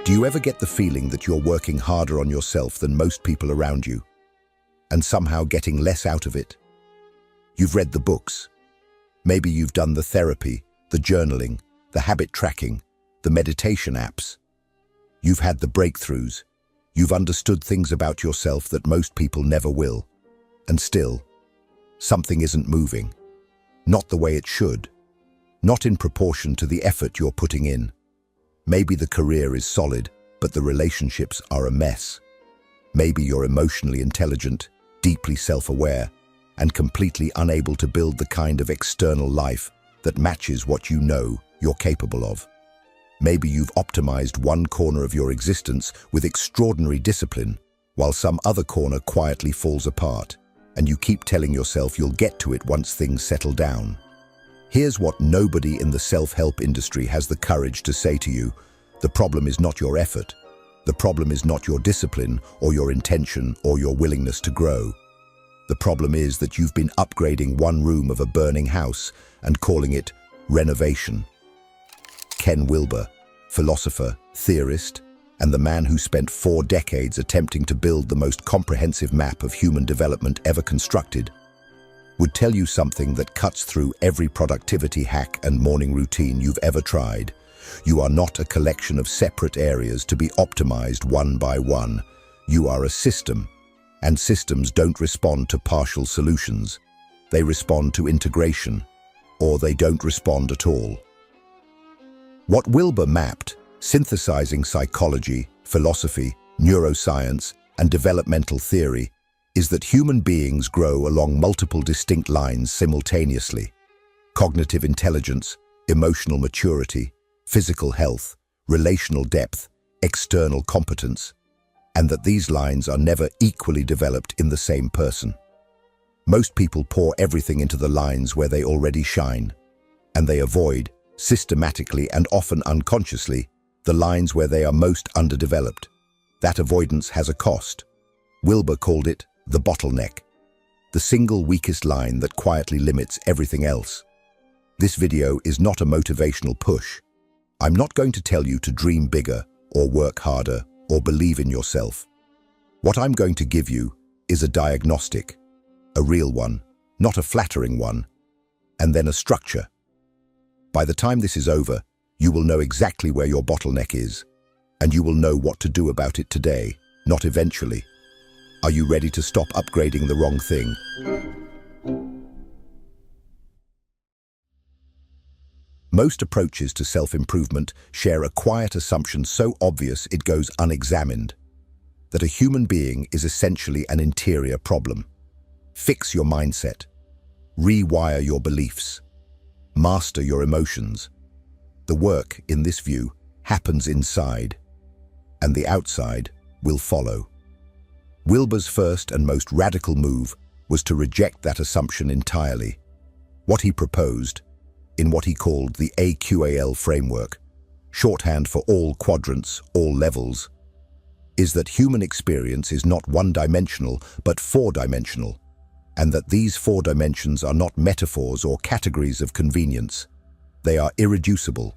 Do you ever get the feeling that you're working harder on yourself than most people around you, and somehow getting less out of it? You've read the books. Maybe you've done the therapy, the journaling, the habit tracking, the meditation apps. You've had the breakthroughs. You've understood things about yourself that most people never will. And still, something isn't moving. Not the way it should. Not in proportion to the effort you're putting in. Maybe the career is solid, but the relationships are a mess. Maybe you're emotionally intelligent, deeply self-aware, and completely unable to build the kind of external life that matches what you know you're capable of. Maybe you've optimized one corner of your existence with extraordinary discipline, while some other corner quietly falls apart, and you keep telling yourself you'll get to it once things settle down. Here's what nobody in the self-help industry has the courage to say to you: the problem is not your effort. The problem is not your discipline or your intention or your willingness to grow. The problem is that you've been upgrading one room of a burning house and calling it renovation. Ken Wilber, philosopher, theorist, and the man who spent 4 decades attempting to build the most comprehensive map of human development ever constructed, would tell you something that cuts through every productivity hack and morning routine you've ever tried. You are not a collection of separate areas to be optimized one by one. You are a system, and systems don't respond to partial solutions. They respond to integration, or they don't respond at all. What Wilber mapped, synthesizing psychology, philosophy, neuroscience, and developmental theory, is that human beings grow along multiple distinct lines simultaneously: cognitive intelligence, emotional maturity, physical health, relational depth, external competence, and that these lines are never equally developed in the same person. Most people pour everything into the lines where they already shine, and they avoid, systematically and often unconsciously, the lines where they are most underdeveloped. That avoidance has a cost. Wilber called it the bottleneck, the single weakest line that quietly limits everything else. This video is not a motivational push. I'm not going to tell you to dream bigger, or work harder, or believe in yourself. What I'm going to give you is a diagnostic, a real one, not a flattering one, and then a structure. By the time this is over, you will know exactly where your bottleneck is, and you will know what to do about it today, not eventually. Are you ready to stop upgrading the wrong thing? Most approaches to self-improvement share a quiet assumption so obvious it goes unexamined: that a human being is essentially an interior problem. Fix your mindset. Rewire your beliefs. Master your emotions. The work, in this view, happens inside, and the outside will follow. Wilber's first and most radical move was to reject that assumption entirely. What he proposed, in what he called the AQAL framework, shorthand for all quadrants, all levels, is that human experience is not one-dimensional but four-dimensional, and that these 4 dimensions are not metaphors or categories of convenience. They are irreducible.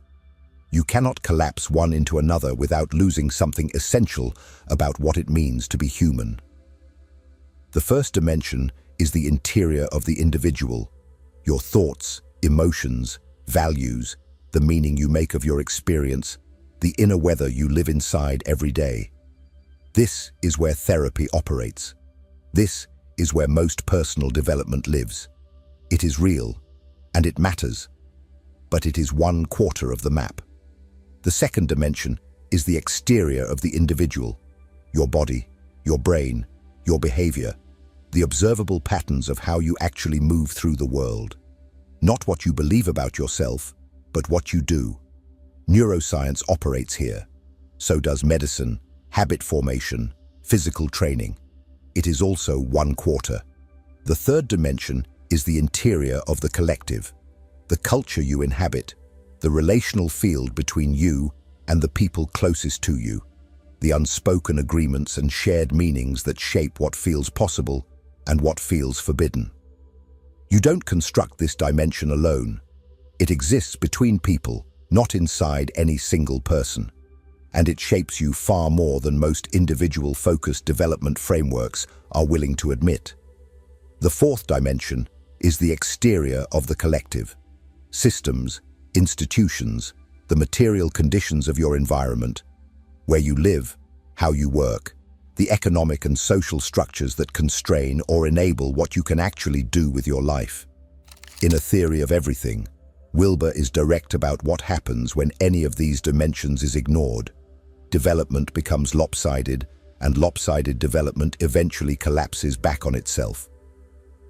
You cannot collapse one into another without losing something essential about what it means to be human. The first dimension is the interior of the individual: your thoughts, emotions, values, the meaning you make of your experience, the inner weather you live inside every day. This is where therapy operates. This is where most personal development lives. It is real, and it matters, but it is 1/4 of the map. The second dimension is the exterior of the individual: your body, your brain, your behavior, the observable patterns of how you actually move through the world. Not what you believe about yourself, but what you do. Neuroscience operates here. So does medicine, habit formation, physical training. It is also 1/4. The third dimension is the interior of the collective, the culture you inhabit, the relational field between you and the people closest to you, the unspoken agreements and shared meanings that shape what feels possible and what feels forbidden. You don't construct this dimension alone. It exists between people, not inside any single person. And it shapes you far more than most individual-focused development frameworks are willing to admit. The fourth dimension is the exterior of the collective. Systems, institutions, the material conditions of your environment, where you live, how you work, the economic and social structures that constrain or enable what you can actually do with your life. In A Theory of Everything, Wilber is direct about what happens when any of these dimensions is ignored. Development becomes lopsided, and lopsided development eventually collapses back on itself.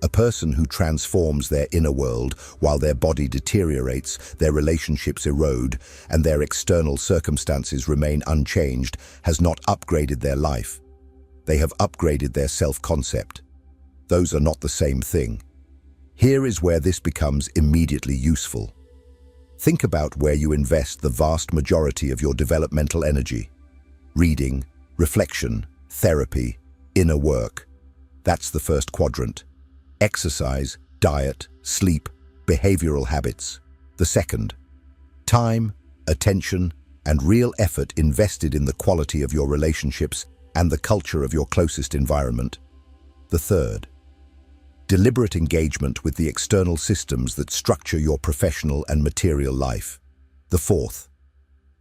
A person who transforms their inner world while their body deteriorates, their relationships erode, and their external circumstances remain unchanged has not upgraded their life. They have upgraded their self-concept. Those are not the same thing. Here is where this becomes immediately useful. Think about where you invest the vast majority of your developmental energy. Reading, reflection, therapy, inner work. That's the first quadrant. Exercise, diet, sleep, behavioral habits. The second. Time, attention, and real effort invested in the quality of your relationships and the culture of your closest environment. The third. Deliberate engagement with the external systems that structure your professional and material life. The fourth.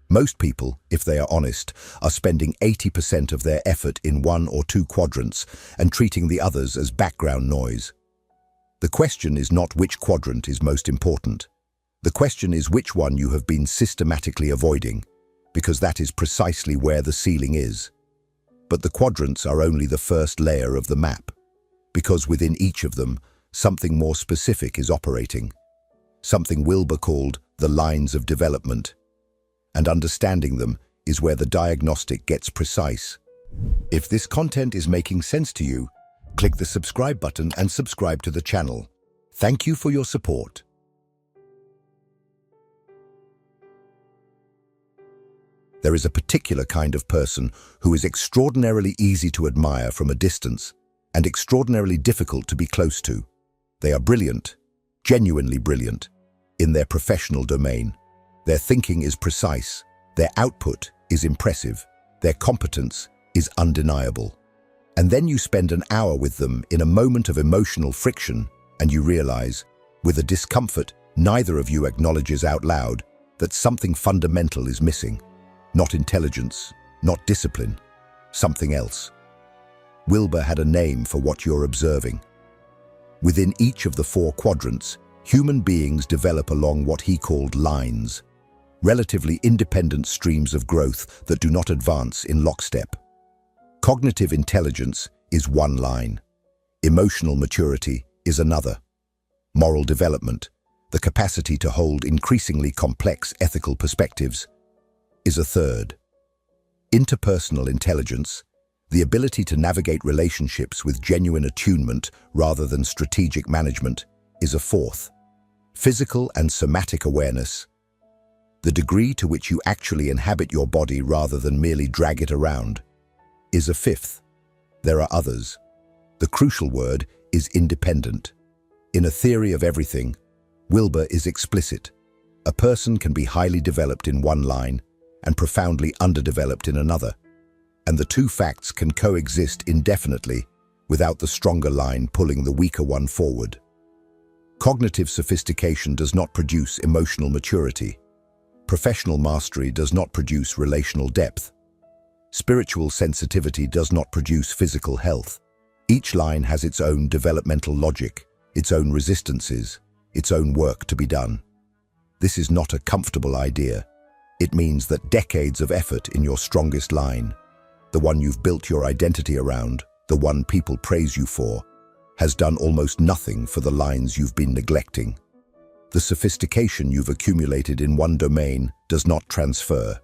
Most people, if they are honest, are spending 80% of their effort in one or two quadrants and treating the others as background noise. The question is not which quadrant is most important. The question is which one you have been systematically avoiding, because that is precisely where the ceiling is. But the quadrants are only the first layer of the map, because within each of them, something more specific is operating, something Wilber called the lines of development. And understanding them is where the diagnostic gets precise. If this content is making sense to you, click the subscribe button and subscribe to the channel. Thank you for your support. There is a particular kind of person who is extraordinarily easy to admire from a distance and extraordinarily difficult to be close to. They are brilliant, genuinely brilliant, in their professional domain. Their thinking is precise, their output is impressive, their competence is undeniable. And then you spend an hour with them in a moment of emotional friction and you realize, with a discomfort neither of you acknowledges out loud, that something fundamental is missing. Not intelligence, not discipline, something else. Wilber had a name for what you're observing. Within each of the four quadrants, human beings develop along what he called lines, relatively independent streams of growth that do not advance in lockstep. Cognitive intelligence is one line. Emotional maturity is another. Moral development, the capacity to hold increasingly complex ethical perspectives, is a third. Interpersonal intelligence, the ability to navigate relationships with genuine attunement rather than strategic management, is a fourth. Physical and somatic awareness, the degree to which you actually inhabit your body rather than merely drag it around, is a fifth. There are others. The crucial word is independent. In A Theory of Everything, Wilber is explicit. A person can be highly developed in one line and profoundly underdeveloped in another, and the two facts can coexist indefinitely without the stronger line pulling the weaker one forward. Cognitive sophistication does not produce emotional maturity. Professional mastery does not produce relational depth. Spiritual sensitivity does not produce physical health. Each line has its own developmental logic, its own resistances, its own work to be done. This is not a comfortable idea. It means that decades of effort in your strongest line, the one you've built your identity around, the one people praise you for, has done almost nothing for the lines you've been neglecting. The sophistication you've accumulated in one domain does not transfer.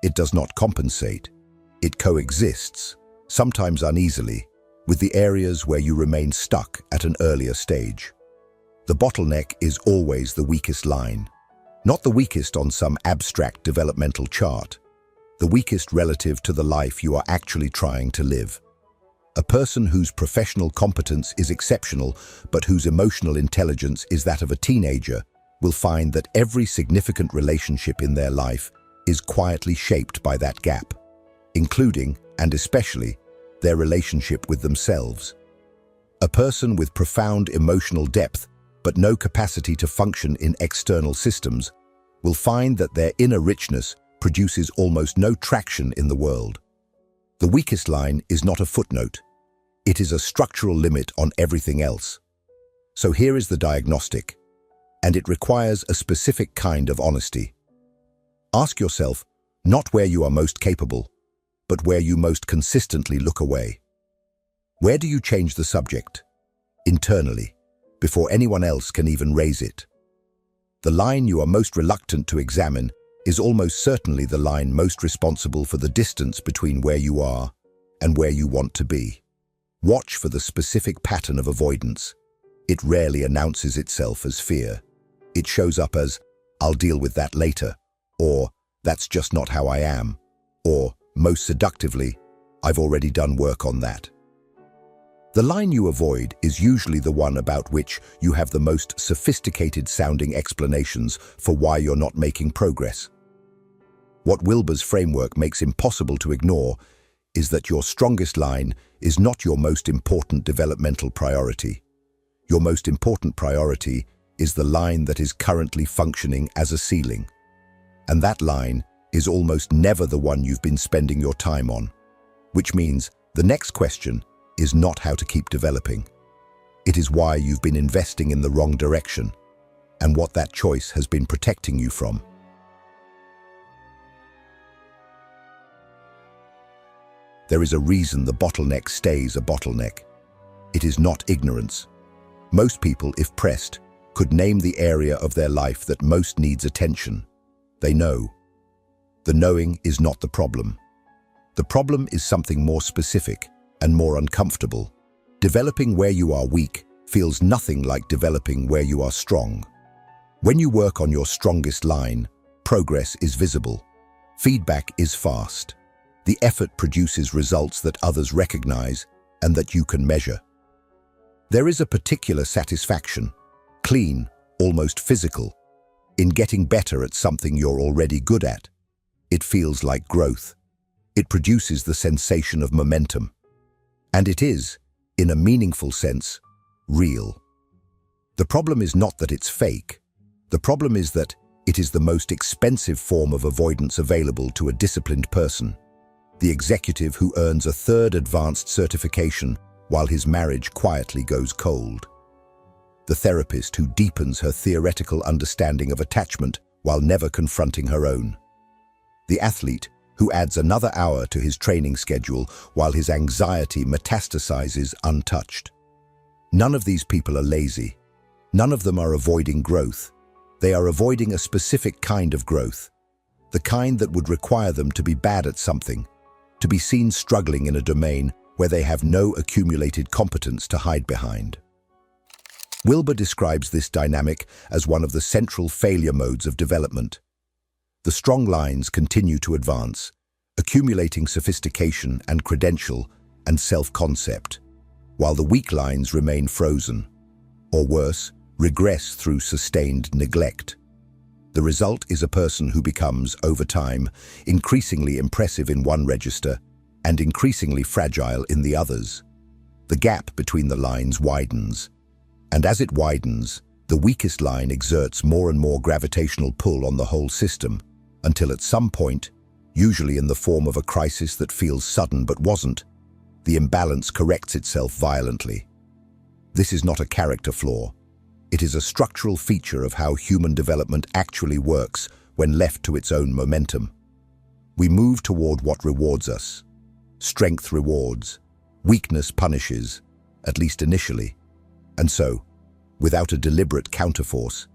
It does not compensate. It coexists, sometimes uneasily, with the areas where you remain stuck at an earlier stage. The bottleneck is always the weakest line. Not the weakest on some abstract developmental chart. The weakest relative to the life you are actually trying to live. A person whose professional competence is exceptional, but whose emotional intelligence is that of a teenager, will find that every significant relationship in their life is quietly shaped by that gap, including, and especially, their relationship with themselves. A person with profound emotional depth, but no capacity to function in external systems, will find that their inner richness produces almost no traction in the world. The weakest line is not a footnote. It is a structural limit on everything else. So here is the diagnostic, and it requires a specific kind of honesty. Ask yourself not where you are most capable, but where you most consistently look away. Where do you change the subject? Internally, before anyone else can even raise it. The line you are most reluctant to examine is almost certainly the line most responsible for the distance between where you are and where you want to be. Watch for the specific pattern of avoidance. It rarely announces itself as fear. It shows up as, "I'll deal with that later," or "That's just not how I am," or, most seductively, "I've already done work on that." The line you avoid is usually the one about which you have the most sophisticated-sounding explanations for why you're not making progress. What Wilber's framework makes impossible to ignore is that your strongest line is not your most important developmental priority. Your most important priority is the line that is currently functioning as a ceiling. And that line is almost never the one you've been spending your time on, which means the next question is not how to keep developing. It is why you've been investing in the wrong direction and what that choice has been protecting you from. There is a reason the bottleneck stays a bottleneck. It is not ignorance. Most people, if pressed, could name the area of their life that most needs attention. They know. The knowing is not the problem. The problem is something more specific and more uncomfortable. Developing where you are weak feels nothing like developing where you are strong. When you work on your strongest line, progress is visible. Feedback is fast. The effort produces results that others recognize and that you can measure. There is a particular satisfaction, clean, almost physical, in getting better at something you're already good at. It feels like growth. It produces the sensation of momentum. And it is, in a meaningful sense, real. The problem is not that it's fake. The problem is that it is the most expensive form of avoidance available to a disciplined person. The executive who earns a third advanced certification while his marriage quietly goes cold. The therapist who deepens her theoretical understanding of attachment while never confronting her own. The athlete who adds another hour to his training schedule while his anxiety metastasizes untouched. None of these people are lazy. None of them are avoiding growth. They are avoiding a specific kind of growth, the kind that would require them to be bad at something, to be seen struggling in a domain where they have no accumulated competence to hide behind. Wilber describes this dynamic as one of the central failure modes of development. The strong lines continue to advance, accumulating sophistication and credential and self-concept, while the weak lines remain frozen, or worse, regress through sustained neglect. The result is a person who becomes, over time, increasingly impressive in one register and increasingly fragile in the others. The gap between the lines widens, and as it widens, the weakest line exerts more and more gravitational pull on the whole system, until at some point, usually in the form of a crisis that feels sudden but wasn't, the imbalance corrects itself violently. This is not a character flaw. It is a structural feature of how human development actually works when left to its own momentum. We move toward what rewards us. Strength rewards. Weakness punishes, at least initially. And so, without a deliberate counterforce,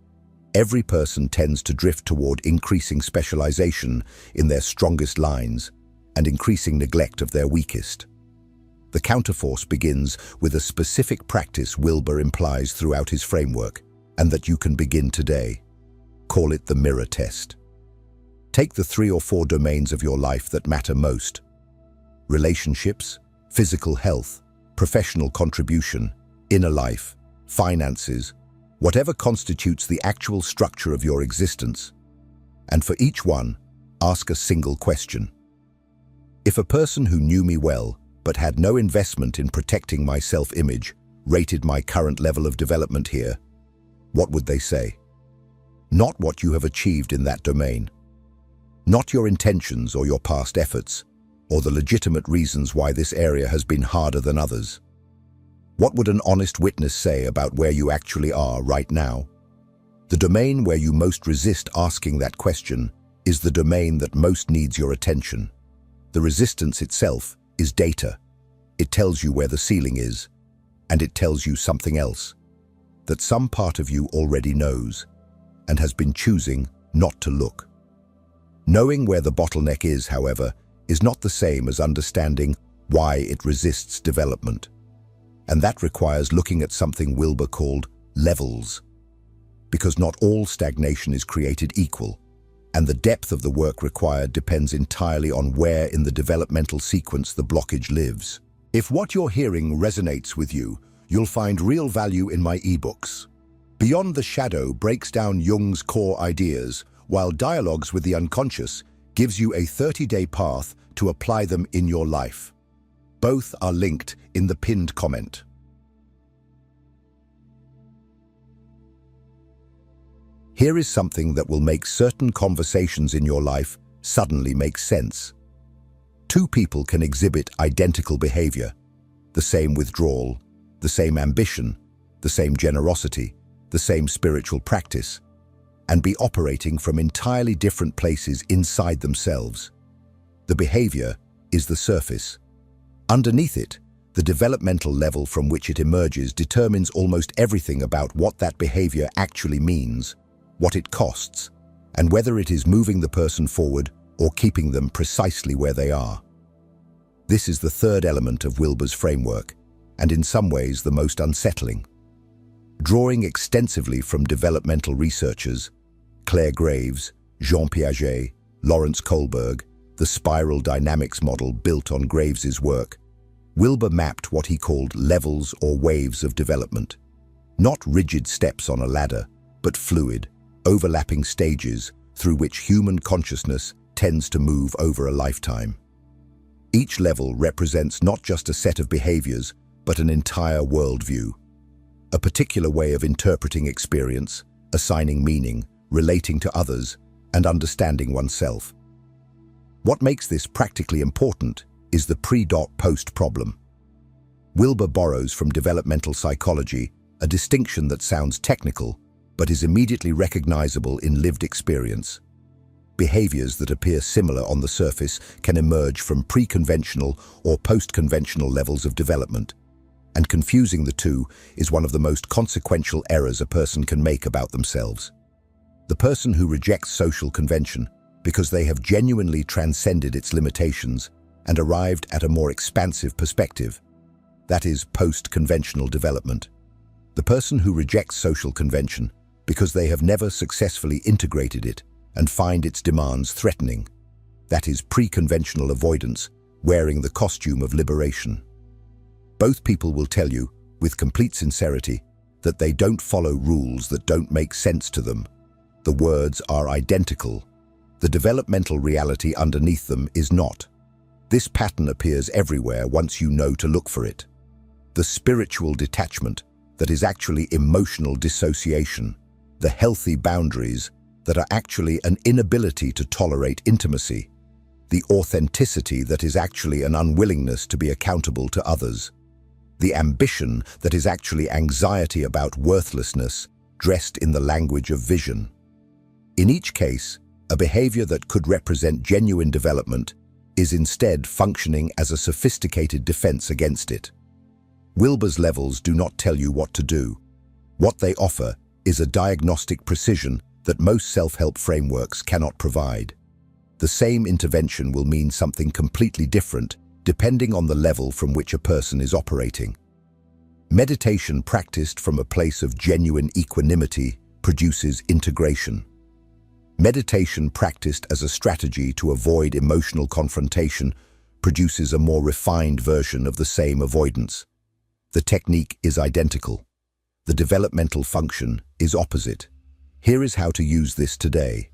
every person tends to drift toward increasing specialization in their strongest lines and increasing neglect of their weakest. The counterforce begins with a specific practice Wilber implies throughout his framework, and that you can begin today. Call it the mirror test. Take the 3 or 4 domains of your life that matter most: relationships, physical health, professional contribution, inner life, finances, whatever constitutes the actual structure of your existence. And for each one, ask a single question. If a person who knew me well, but had no investment in protecting my self-image, rated my current level of development here, what would they say? Not what you have achieved in that domain. Not your intentions or your past efforts, or the legitimate reasons why this area has been harder than others. What would an honest witness say about where you actually are right now? The domain where you most resist asking that question is the domain that most needs your attention. The resistance itself is data. It tells you where the ceiling is, and it tells you something else, that some part of you already knows and has been choosing not to look. Knowing where the bottleneck is, however, is not the same as understanding why it resists development. And that requires looking at something Wilber called levels. Because not all stagnation is created equal, and the depth of the work required depends entirely on where in the developmental sequence the blockage lives. If what you're hearing resonates with you, you'll find real value in my ebooks. Beyond the Shadow breaks down Jung's core ideas, while Dialogues with the Unconscious gives you a 30-day path to apply them in your life. Both are linked in the pinned comment. Here is something that will make certain conversations in your life suddenly make sense. Two people can exhibit identical behavior, the same withdrawal, the same ambition, the same generosity, the same spiritual practice, and be operating from entirely different places inside themselves. The behavior is the surface. Underneath it, the developmental level from which it emerges determines almost everything about what that behavior actually means, what it costs, and whether it is moving the person forward or keeping them precisely where they are. This is the third element of Wilber's framework, and in some ways the most unsettling. Drawing extensively from developmental researchers, Claire Graves, Jean Piaget, Lawrence Kohlberg, the spiral dynamics model built on Graves's work, Wilber mapped what he called levels or waves of development. Not rigid steps on a ladder, but fluid, overlapping stages through which human consciousness tends to move over a lifetime. Each level represents not just a set of behaviors, but an entire worldview. A particular way of interpreting experience, assigning meaning, relating to others, and understanding oneself. What makes this practically important is the pre-post problem. Wilber borrows from developmental psychology a distinction that sounds technical, but is immediately recognizable in lived experience. Behaviors that appear similar on the surface can emerge from pre-conventional or post-conventional levels of development, and confusing the two is one of the most consequential errors a person can make about themselves. The person who rejects social convention because they have genuinely transcended its limitations and arrived at a more expansive perspective, that is post-conventional development. The person who rejects social convention because they have never successfully integrated it and find its demands threatening, that is pre-conventional avoidance, wearing the costume of liberation. Both people will tell you, with complete sincerity, that they don't follow rules that don't make sense to them. The words are identical. The developmental reality underneath them is not. This pattern appears everywhere once you know to look for it. The spiritual detachment that is actually emotional dissociation, the healthy boundaries that are actually an inability to tolerate intimacy, the authenticity that is actually an unwillingness to be accountable to others, the ambition that is actually anxiety about worthlessness dressed in the language of vision. In each case, a behavior that could represent genuine development is instead functioning as a sophisticated defense against it. Wilber's levels do not tell you what to do. What they offer is a diagnostic precision that most self-help frameworks cannot provide. The same intervention will mean something completely different depending on the level from which a person is operating. Meditation practiced from a place of genuine equanimity produces integration. Meditation practiced as a strategy to avoid emotional confrontation produces a more refined version of the same avoidance. The technique is identical. The developmental function is opposite. Here is how to use this today.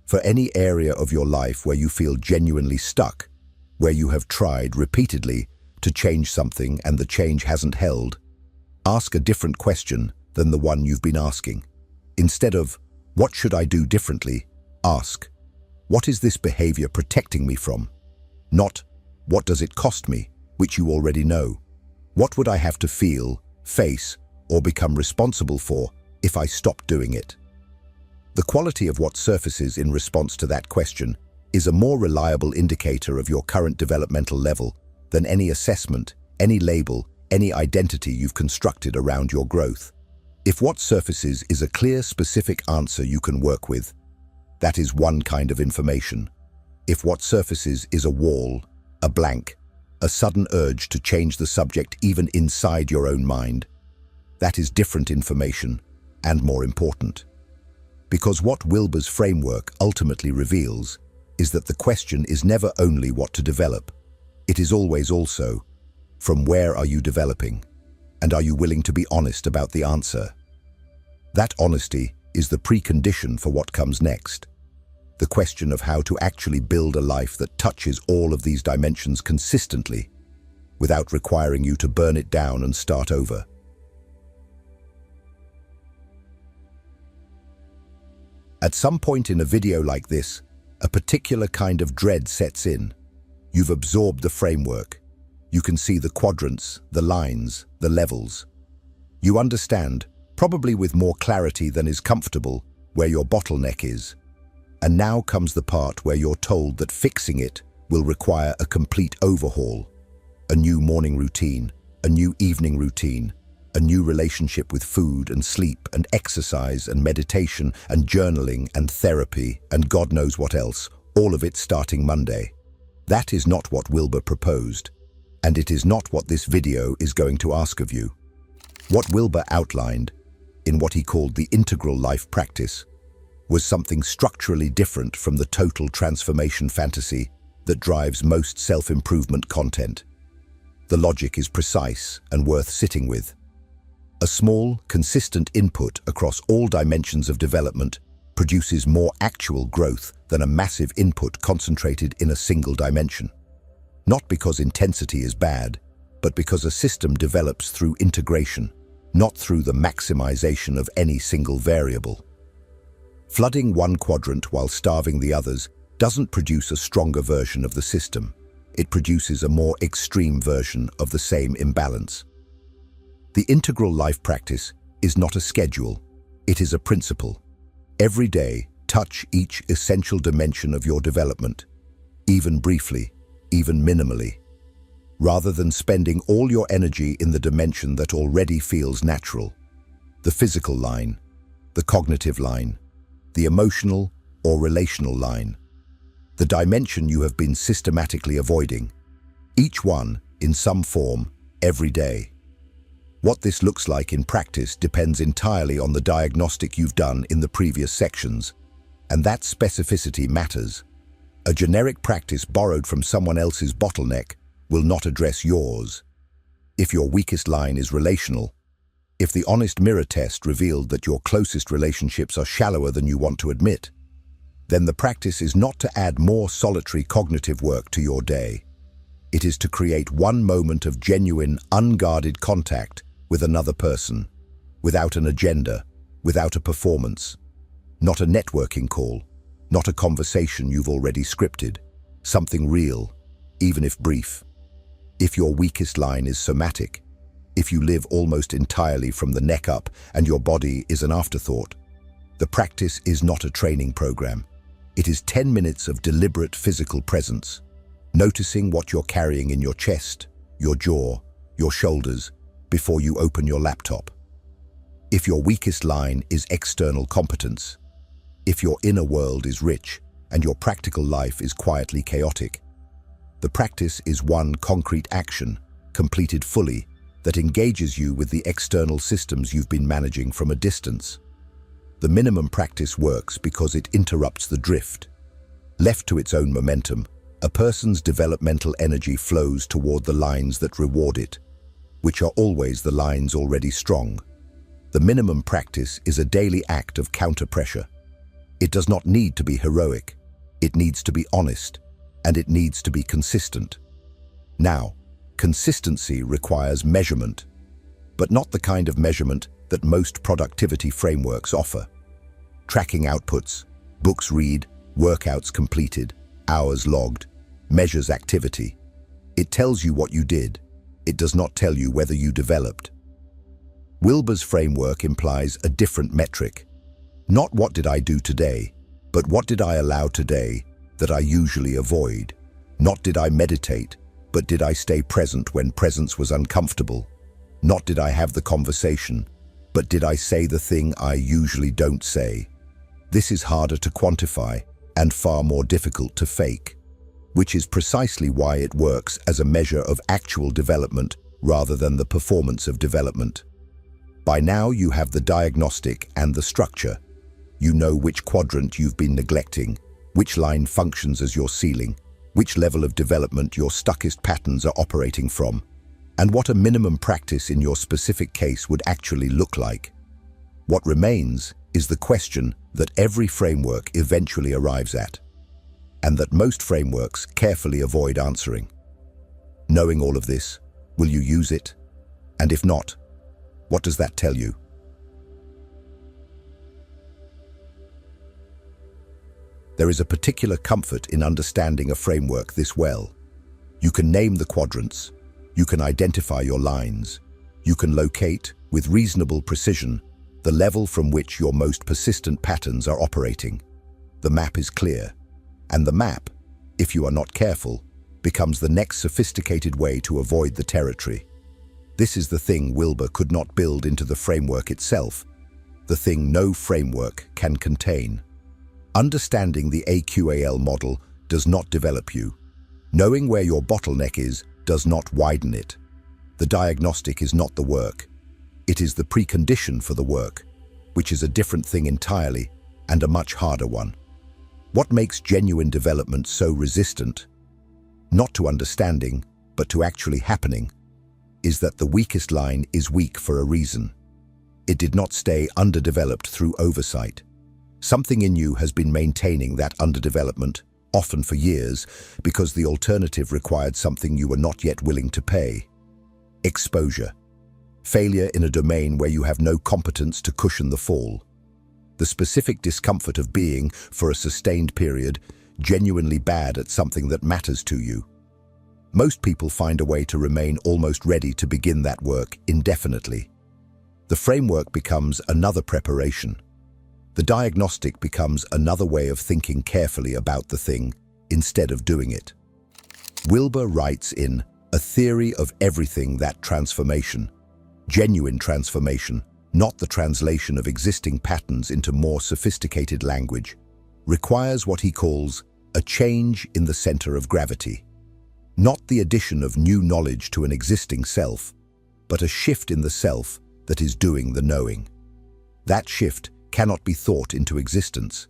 For any area of your life where you feel genuinely stuck, where you have tried repeatedly to change something and the change hasn't held, ask a different question than the one you've been asking. Instead of, "What should I do differently?" ask, "What is this behavior protecting me from?" Not, "What does it cost me?" which you already know. What would I have to feel, face, or become responsible for if I stopped doing it? The quality of what surfaces in response to that question is a more reliable indicator of your current developmental level than any assessment, any label, any identity you've constructed around your growth. If what surfaces is a clear, specific answer you can work with, that is one kind of information. If what surfaces is a wall, a blank, a sudden urge to change the subject even inside your own mind, that is different information and more important. Because what Wilber's framework ultimately reveals is that the question is never only what to develop. It is always also, from where are you developing? And are you willing to be honest about the answer? That honesty is the precondition for what comes next. The question of how to actually build a life that touches all of these dimensions consistently, without requiring you to burn it down and start over. At some point in a video like this, a particular kind of dread sets in. You've absorbed the framework. You can see the quadrants, the lines, the levels. You understand, probably with more clarity than is comfortable, where your bottleneck is. And now comes the part where you're told that fixing it will require a complete overhaul. A new morning routine, a new evening routine, a new relationship with food and sleep and exercise and meditation and journaling and therapy and God knows what else, all of it starting Monday. That is not what Wilber proposed, and it is not what this video is going to ask of you. What Wilber outlined, in what he called the integral life practice, was something structurally different from the total transformation fantasy that drives most self-improvement content. The logic is precise and worth sitting with. A small, consistent input across all dimensions of development produces more actual growth than a massive input concentrated in a single dimension. Not because intensity is bad, but because a system develops through integration, not through the maximization of any single variable. Flooding one quadrant while starving the others doesn't produce a stronger version of the system. It produces a more extreme version of the same imbalance. The integral life practice is not a schedule, it is a principle. Every day, touch each essential dimension of your development, even briefly, even minimally, rather than spending all your energy in the dimension that already feels natural. The physical line, the cognitive line, the emotional or relational line, the dimension you have been systematically avoiding, each one in some form, every day. What this looks like in practice depends entirely on the diagnostic you've done in the previous sections, and that specificity matters. A generic practice borrowed from someone else's bottleneck will not address yours. If your weakest line is relational, if the honest mirror test revealed that your closest relationships are shallower than you want to admit, then the practice is not to add more solitary cognitive work to your day. It is to create one moment of genuine, unguarded contact with another person, without an agenda, without a performance. Not a networking call, not a conversation you've already scripted, something real, even if brief. If your weakest line is somatic, if you live almost entirely from the neck up and your body is an afterthought, the practice is not a training program. It is 10 minutes of deliberate physical presence, noticing what you're carrying in your chest, your jaw, your shoulders, before you open your laptop. If your weakest line is external competence, if your inner world is rich and your practical life is quietly chaotic, the practice is one concrete action, completed fully, that engages you with the external systems you've been managing from a distance. The minimum practice works because it interrupts the drift. Left to its own momentum, a person's developmental energy flows toward the lines that reward it. which are always the lines already strong. The minimum practice is a daily act of counter-pressure. It does not need to be heroic. It needs to be honest, and it needs to be consistent. Now, consistency requires measurement, but not the kind of measurement that most productivity frameworks offer. Tracking outputs, books read, workouts completed, hours logged, measures activity. It tells you what you did. It does not tell you whether you developed. Wilber's framework implies a different metric. Not what did I do today, but what did I allow today that I usually avoid. Not did I meditate, but did I stay present when presence was uncomfortable. Not did I have the conversation, but did I say the thing I usually don't say. This is harder to quantify and far more difficult to fake, which is precisely why it works as a measure of actual development rather than the performance of development. By now you have the diagnostic and the structure. You know which quadrant you've been neglecting, which line functions as your ceiling, which level of development your stuckest patterns are operating from, and what a minimum practice in your specific case would actually look like. What remains is the question that every framework eventually arrives at, and that most frameworks carefully avoid answering. Knowing all of this, will you use it? And if not, what does that tell you? There is a particular comfort in understanding a framework this well. You can name the quadrants, you can identify your lines, you can locate, with reasonable precision, the level from which your most persistent patterns are operating. The map is clear, and the map, if you are not careful, becomes the next sophisticated way to avoid the territory. This is the thing Wilber could not build into the framework itself, the thing no framework can contain. Understanding the AQAL model does not develop you. Knowing where your bottleneck is does not widen it. The diagnostic is not the work. It is the precondition for the work, which is a different thing entirely and a much harder one. What makes genuine development so resistant, not to understanding, but to actually happening, is that the weakest line is weak for a reason. It did not stay underdeveloped through oversight. Something in you has been maintaining that underdevelopment, often for years, because the alternative required something you were not yet willing to pay. Exposure. Failure in a domain where you have no competence to cushion the fall. The specific discomfort of being, for a sustained period, genuinely bad at something that matters to you. Most people find a way to remain almost ready to begin that work indefinitely. The framework becomes another preparation. The diagnostic becomes another way of thinking carefully about the thing instead of doing it. Wilber writes in A Theory of Everything that transformation, genuine transformation, not the translation of existing patterns into more sophisticated language, requires what he calls a change in the center of gravity. Not the addition of new knowledge to an existing self, but a shift in the self that is doing the knowing. That shift cannot be thought into existence.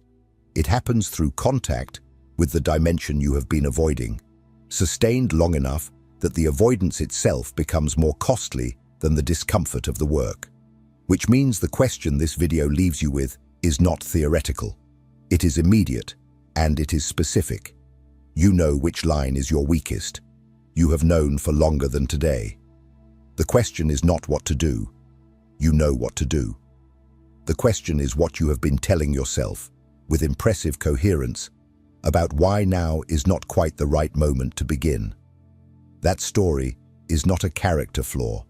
It happens through contact with the dimension you have been avoiding, sustained long enough that the avoidance itself becomes more costly than the discomfort of the work. Which means the question this video leaves you with is not theoretical. It is immediate, and it is specific. You know which line is your weakest. You have known for longer than today. The question is not what to do. You know what to do. The question is what you have been telling yourself, with impressive coherence, about why now is not quite the right moment to begin. That story is not a character flaw.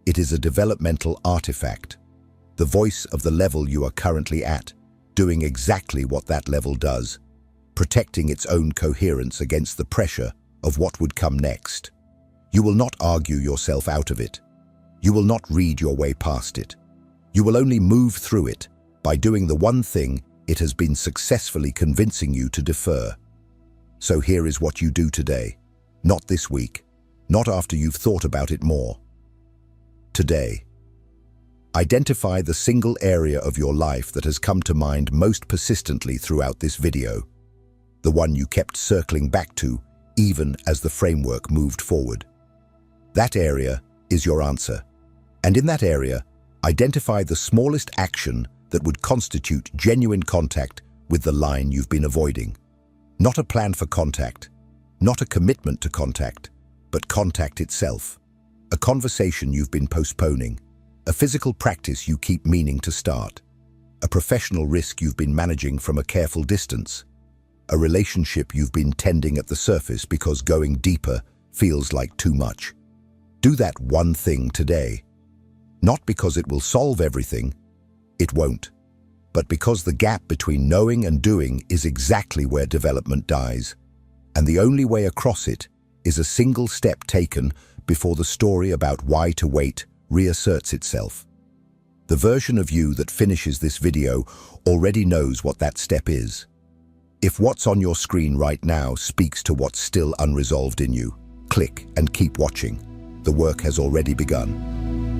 It is a developmental artifact, the voice of the level you are currently at, doing exactly what that level does, protecting its own coherence against the pressure of what would come next. You will not argue yourself out of it. You will not read your way past it. You will only move through it by doing the one thing it has been successfully convincing you to defer. So here is what you do today, not this week, not after you've thought about it more. Today, identify the single area of your life that has come to mind most persistently throughout this video, the one you kept circling back to even as the framework moved forward. That area is your answer. And in that area, identify the smallest action that would constitute genuine contact with the line you've been avoiding. Not a plan for contact, not a commitment to contact, but contact itself. A conversation you've been postponing, a physical practice you keep meaning to start, a professional risk you've been managing from a careful distance, a relationship you've been tending at the surface because going deeper feels like too much. Do that one thing today. Not because it will solve everything, it won't, but because the gap between knowing and doing is exactly where development dies, and the only way across it is a single step taken before the story about why to wait reasserts itself. The version of you that finishes this video already knows what that step is. If what's on your screen right now speaks to what's still unresolved in you, click and keep watching. The work has already begun.